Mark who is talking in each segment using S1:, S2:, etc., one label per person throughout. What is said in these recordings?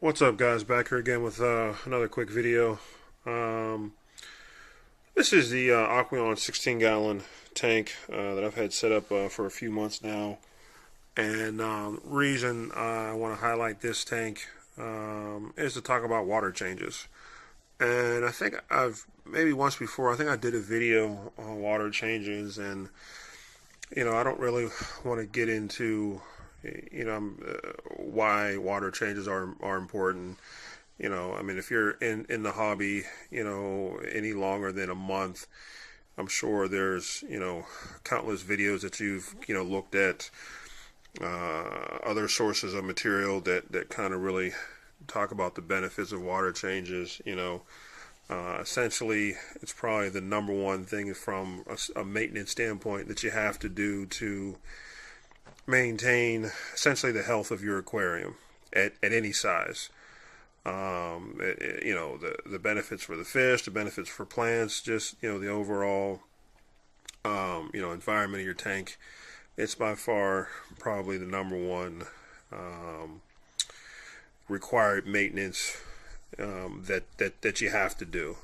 S1: What's up, guys? Back here again with another quick video. Um, this is the Aqueon 16-gallon tank that I've had set up for a few months now. And reason I want to highlight this tank is to talk about water changes. And I think I've maybe once before, I think I did a video on water changes, and I don't really want to get into why water changes are important. I mean, if you're in the hobby, any longer than a month, I'm sure there's, countless videos that you've, looked at, other sources of material that kind of really talk about the benefits of water changes. Essentially, it's probably the number one thing from a maintenance standpoint that you have to do to maintain essentially the health of your aquarium at any size. The benefits for the fish, the benefits for plants, just the overall environment of your tank. It's by far probably the number one required maintenance that you have to do.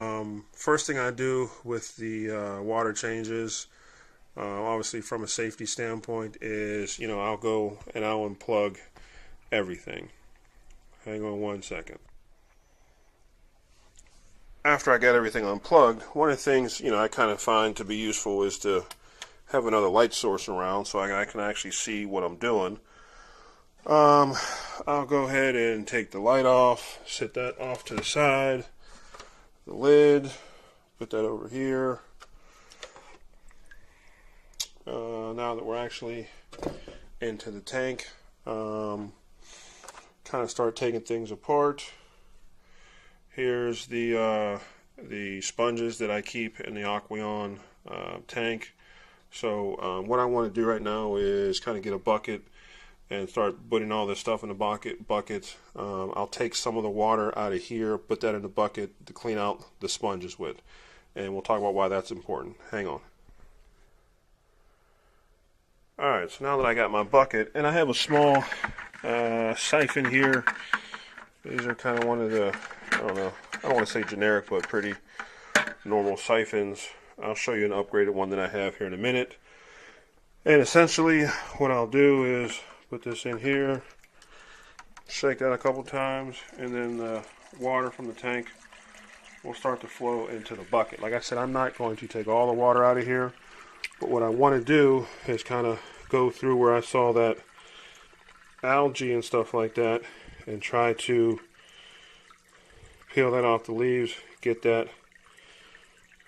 S1: First thing I do with the water changes, obviously from a safety standpoint, is I'll go and I'll unplug everything. Hang on one second. After I get everything unplugged, one of the things I kind of find to be useful is to have another light source around so I can actually see what I'm doing. I'll go ahead and take the light off, set that off to the side, the lid, put that over here. Now that we're actually into the tank, kind of start taking things apart. Here's the sponges that I keep in the Aqueon tank. So what I want to do right now is kind of get a bucket and start putting all this stuff in the bucket. I'll take some of the water out of here, put that in the bucket to clean out the sponges with, and we'll talk about why that's important. Hang on. Alright, so now that I got my bucket, and I have a small siphon here. These are kind of one of the, I don't want to say generic, but pretty normal siphons. I'll show you an upgraded one that I have here in a minute. And essentially, what I'll do is put this in here, shake that a couple times, and then the water from the tank will start to flow into the bucket. Like I said, I'm not going to take all the water out of here, but what I want to do is kind of go through where I saw that algae and stuff like that, and try to peel that off the leaves, get that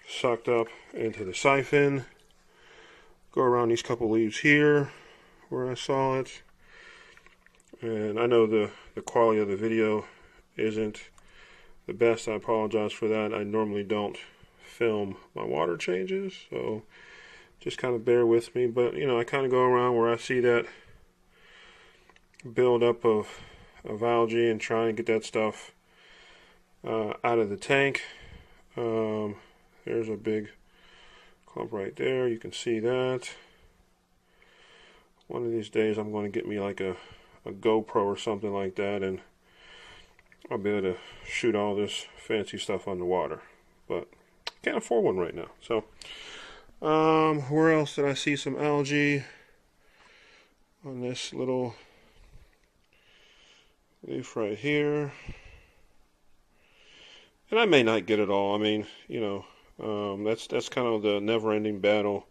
S1: sucked up into the siphon, go around these couple leaves here where I saw it. And I know the quality of the video isn't the best. I apologize for that. I normally don't film my water changes, so just kind of bear with me. But I kind of go around where I see that build up of algae and try and get that stuff out of the tank. There's a big clump right there. You can see that. One of these days I'm going to get me like a GoPro or something like that, and I'll be able to shoot all this fancy stuff underwater. But can't afford one right now. So where else did I see some algae? On this little leaf right here. And I may not get it all. I mean, that's kind of the never-ending battle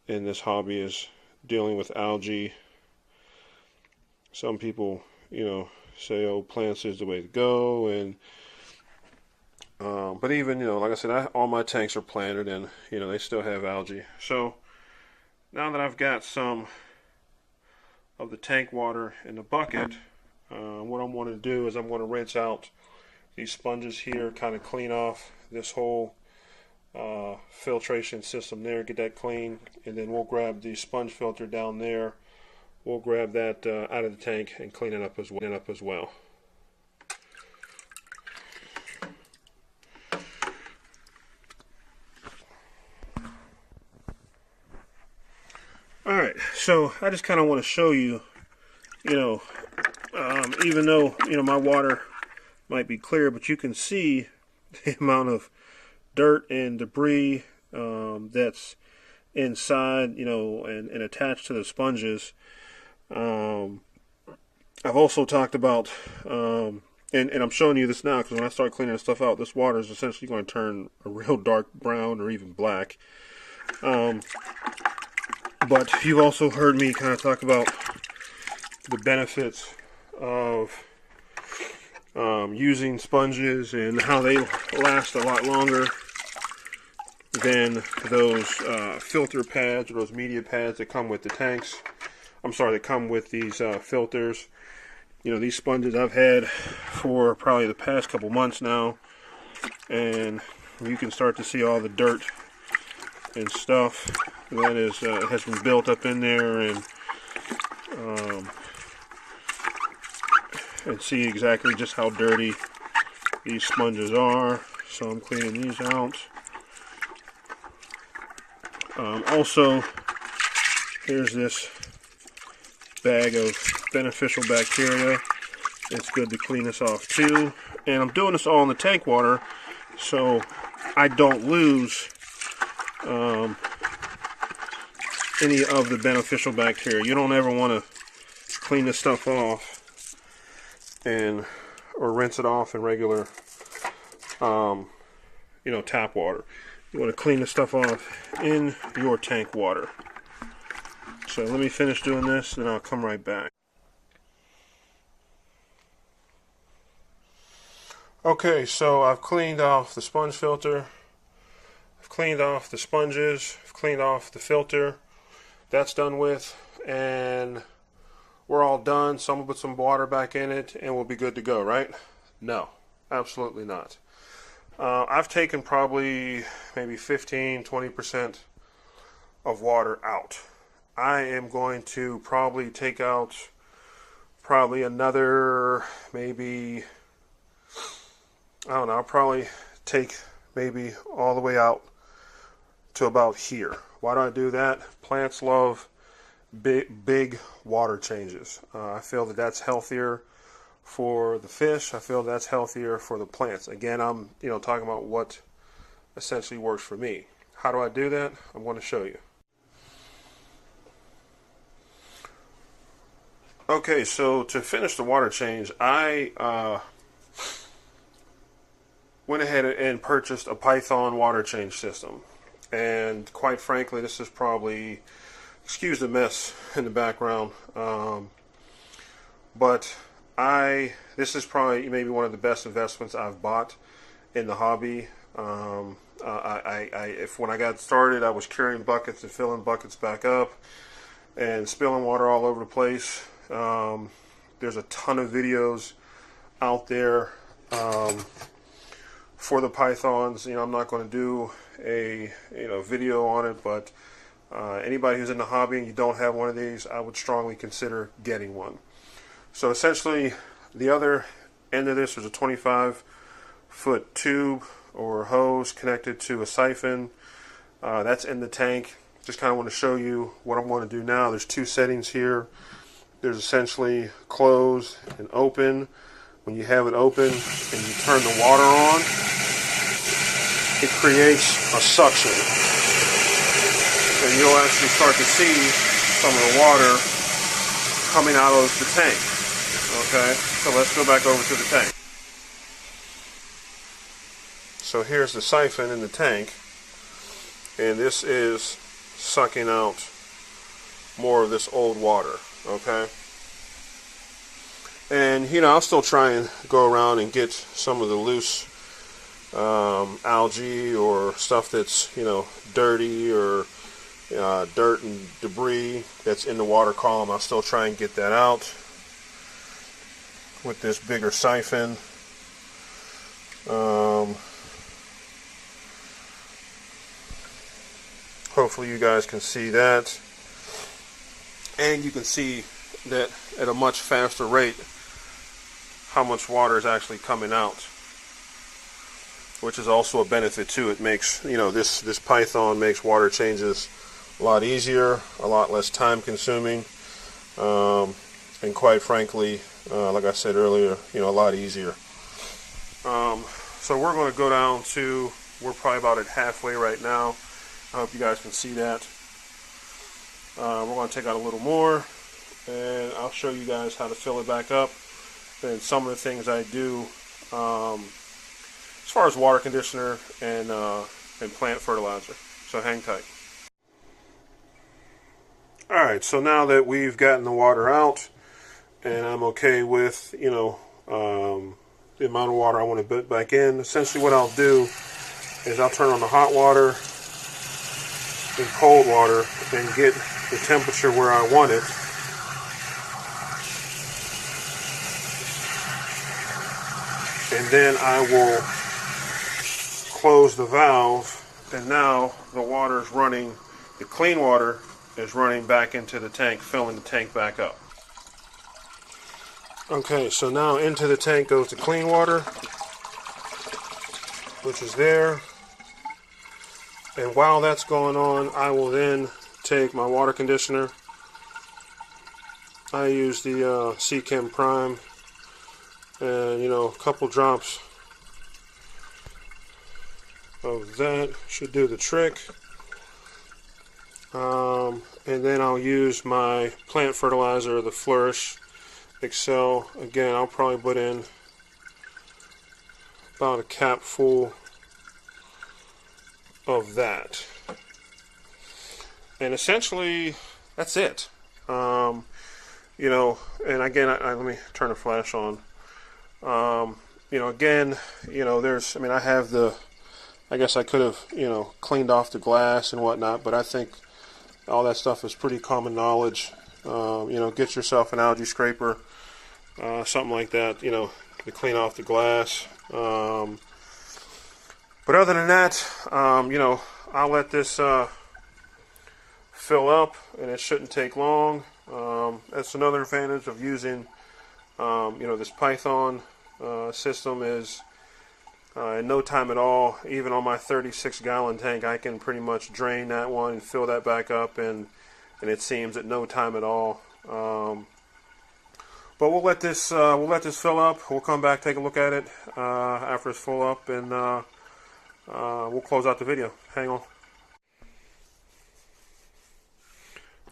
S1: in this hobby, is dealing with algae. Some people, say, oh, plants is the way to go, and but even, like I said, all my tanks are planted, and they still have algae. So now that I've got some of the tank water in the bucket, what I'm going to do is I'm going to rinse out these sponges here, kind of clean off this whole filtration system there, get that clean, and then we'll grab the sponge filter down there. We'll grab that out of the tank and clean it up as well. Alright, so I just kind of want to show you, even though, my water might be clear, but you can see the amount of dirt and debris that's inside, you know, and attached to the sponges. I've also talked about, and I'm showing you this now because when I start cleaning this stuff out, this water is essentially going to turn a real dark brown or even black. But you've also heard me kind of talk about the benefits of using sponges and how they last a lot longer than those filter pads or those media pads that come with the tanks. I'm sorry, that come with these filters. You know, these sponges I've had for probably the past couple months now, and you can start to see all the dirt and stuff that is has been built up in there, and see exactly just how dirty these sponges are. So I'm cleaning these out. Also, here's this bag of beneficial bacteria. It's good to clean this off too. And I'm doing this all in the tank water so I don't lose any of the beneficial bacteria. You don't ever want to clean this stuff off or rinse it off in regular you know, tap water. You want to clean this stuff off in your tank water. So let me finish doing this and I'll come right back. Okay, so I've cleaned off the sponge filter, I've cleaned off the sponges, I've cleaned off the filter. That's done with, and we're all done. So I'm gonna put some water back in it and we'll be good to go, right? No, absolutely not. I've taken probably maybe 15-20% of water out. I am going to probably take out another maybe, I don't know, I'll probably take maybe all the way out to about here. Why do I do that? Plants love big water changes. I feel that that's healthier for the fish. I feel that's healthier for the plants. Again, I'm talking about what essentially works for me. How do I do that? I'm going to show you. Okay, so to finish the water change, I went ahead and purchased a Python water change system. And quite frankly, this is probably, excuse the mess in the background, but this is probably maybe one of the best investments I've bought in the hobby. When I got started, I was carrying buckets and filling buckets back up and spilling water all over the place. There's a ton of videos out there for the Pythons. I'm not going to do a video on it, but anybody who's in the hobby and you don't have one of these, I would strongly consider getting one. So essentially, the other end of this is a 25-foot tube or hose connected to a siphon. That's in the tank. Just kind of want to show you what I'm going to do now. There's two settings here. There's essentially close and open. When you have it open and you turn the water on, it creates a suction. And you'll actually start to see some of the water coming out of the tank. Okay, so let's go back over to the tank. So here's the siphon in the tank, and this is sucking out more of this old water. Okay, and I'll still try and go around and get some of the loose algae or stuff that's dirty or dirt and debris that's in the water column. I'll still try and get that out with this bigger siphon. Hopefully you guys can see that, and you can see that at a much faster rate how much water is actually coming out, which is also a benefit too. It makes this Python makes water changes a lot easier, a lot less time consuming, and quite frankly, like I said earlier, a lot easier. So we're going to go down to, we're probably about at halfway right now. I hope you guys can see that. We're going to take out a little more, and I'll show you guys how to fill it back up and some of the things I do as far as water conditioner and plant fertilizer. So hang tight. Alright, so now that we've gotten the water out and I'm okay with, the amount of water I want to put back in, essentially what I'll do is I'll turn on the hot water and cold water and get the temperature where I want it. And then I will close the valve, and now the water is running, the clean water is running back into the tank, filling the tank back up. Okay, so now into the tank goes the clean water, which is there. And while that's going on, I will then take my water conditioner. I use the C-Chem Prime, and a couple drops of that should do the trick. And then I'll use my plant fertilizer, the Flourish Excel. Again, I'll probably put in about a cap full of that. And essentially, that's it. And again, let me turn the flash on. Again, I have I guess I could have, cleaned off the glass and whatnot, but I think all that stuff is pretty common knowledge. Get yourself an algae scraper, something like that, to clean off the glass. But other than that, I'll let this fill up, and it shouldn't take long. That's another advantage of using, this Python system is in no time at all. Even on my 36-gallon tank, I can pretty much drain that one and fill that back up, and it seems at no time at all. But we'll let this fill up. We'll come back, take a look at it after it's full up, and we'll close out the video. Hang on.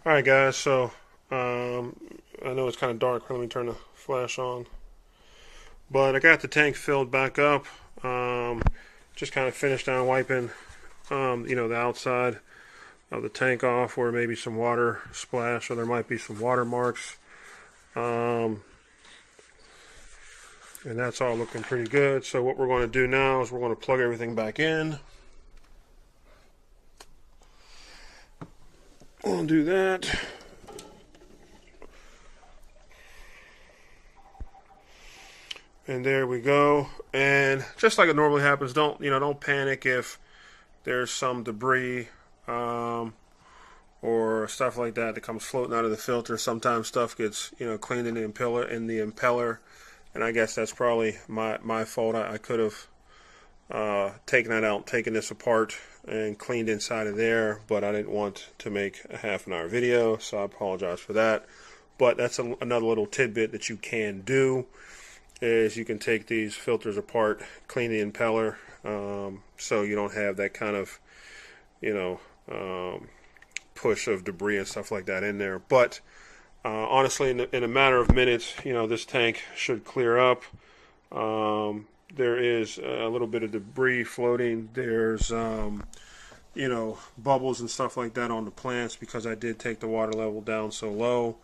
S1: Alright guys, so I know it's kind of dark. Let me turn the flash on. But I got the tank filled back up. Just kind of finished down wiping the outside of the tank off where maybe some water splash, or there might be some water marks. And that's all looking pretty good. So what we're going to do now is we're going to plug everything back in. I'll do that. And there we go. And just like it normally happens, don't panic if there's some debris or stuff like that comes floating out of the filter. Sometimes stuff gets cleaned in the impeller, and I guess that's probably my fault. I could have taken that out, taken this apart, and cleaned inside of there, but I didn't want to make a half-an-hour video, so I apologize for that. But that's another little tidbit that you can do. Is you can take these filters apart, clean the impeller, so you don't have that kind of, push of debris and stuff like that in there. But honestly, in a matter of minutes, this tank should clear up. There is a little bit of debris floating. There's, bubbles and stuff like that on the plants because I did take the water level down so low.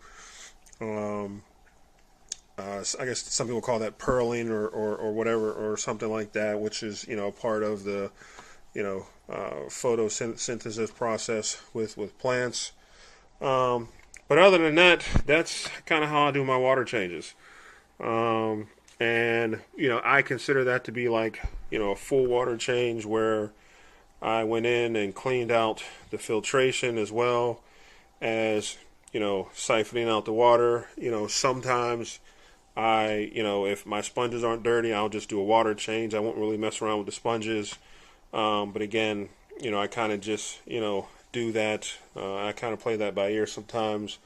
S1: I guess some people call that pearling or whatever, or something like that, which is part of the photosynthesis process with plants. But other than that, that's kind of how I do my water changes. And I consider that to be like a full water change where I went in and cleaned out the filtration as well as siphoning out the water. Sometimes if my sponges aren't dirty, I'll just do a water change. I won't really mess around with the sponges. But again, I kind of just, do that. I kind of play that by ear sometimes.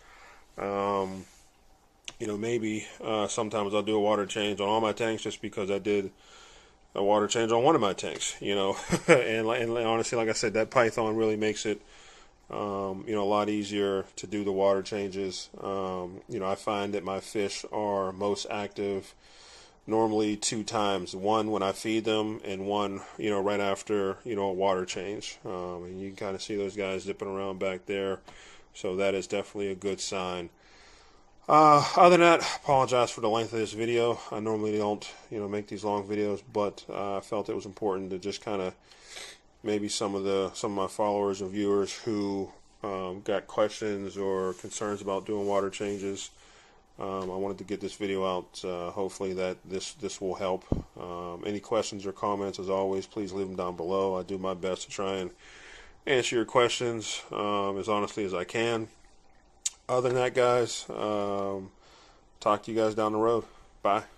S1: Maybe sometimes I'll do a water change on all my tanks just because I did, a water change on one of my tanks, you know. and honestly, like I said, that Python really makes it, you know, a lot easier to do the water changes. You know, I find that my fish are most active normally 2 times. One when I feed them, and one, you know, right after, you know, a water change. And you can kind of see those guys dipping around back there. So that is definitely a good sign. Other than that, apologize for the length of this video. I normally don't, you know, make these long videos, but I felt it was important to just kind of maybe some of my followers and viewers who got questions or concerns about doing water changes. I wanted to get this video out. Hopefully that this will help. Any questions or comments, as always, please leave them down below. I do my best to try and answer your questions as honestly as I can. Other than that, guys, talk to you guys down the road. Bye.